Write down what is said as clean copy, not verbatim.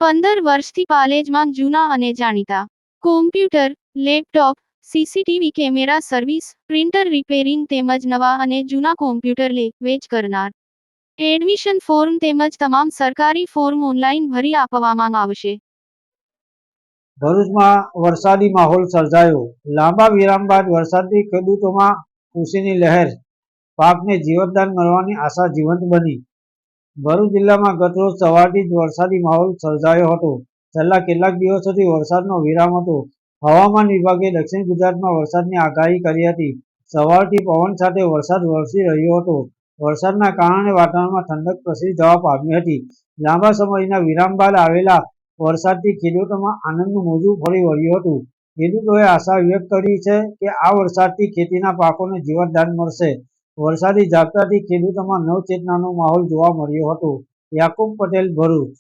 15 વર્ષથી પાલેજમાં જૂના અને જાણીતા computer, laptop, CCTV camera service, printer repairing તેમજ નવા અને જૂના કોમ્પ્યુટર લે-વેચ કરનાર. એડમિશન ફોર્મ તેમજ તમામ સરકારી ફોર્મ ઓનલાઈન ભરી આપવામાં આવશે. ભરૂચમાં વરસાદી માહોલ સર્જાયો. લાંબા વિરામ બાદ વરસાદથી ખેડૂતોમાં ખુશીની લહેર. પાકને જીવતદાન મળવાની આશા જીવંત બની. ભરૂચ જિલ્લામાં ગતરોજ સવારથી જ વરસાદી માહોલ સર્જાયો હતો. છેલ્લા કેટલાક દિવસોથી વરસાદનો વિરામ હતો. હવામાન વિભાગે દક્ષિણ ગુજરાતમાં વરસાદની આગાહી કરી હતી. સવારથી પવન સાથે વરસાદ વરસી રહ્યો હતો. વરસાદના કારણે વાતાવરણમાં ઠંડક પ્રસરી જવા પામી હતી. લાંબા સમયના વિરામ બાદ આવેલા વરસાદથી ખેડૂતોમાં આનંદનું મોજું ફરી વળ્યું હતું. ખેડૂતોએ આશા વ્યક્ત કરી છે કે આ વરસાદથી ખેતીના પાકોને જીવતદાન મળશે. વરસાદી ઝાપટાથી ખેડૂતોમાં નવચેતનાનો માહોલ જોવા મળ્યો હતો. યાકુબ પટેલ, ભરૂચ.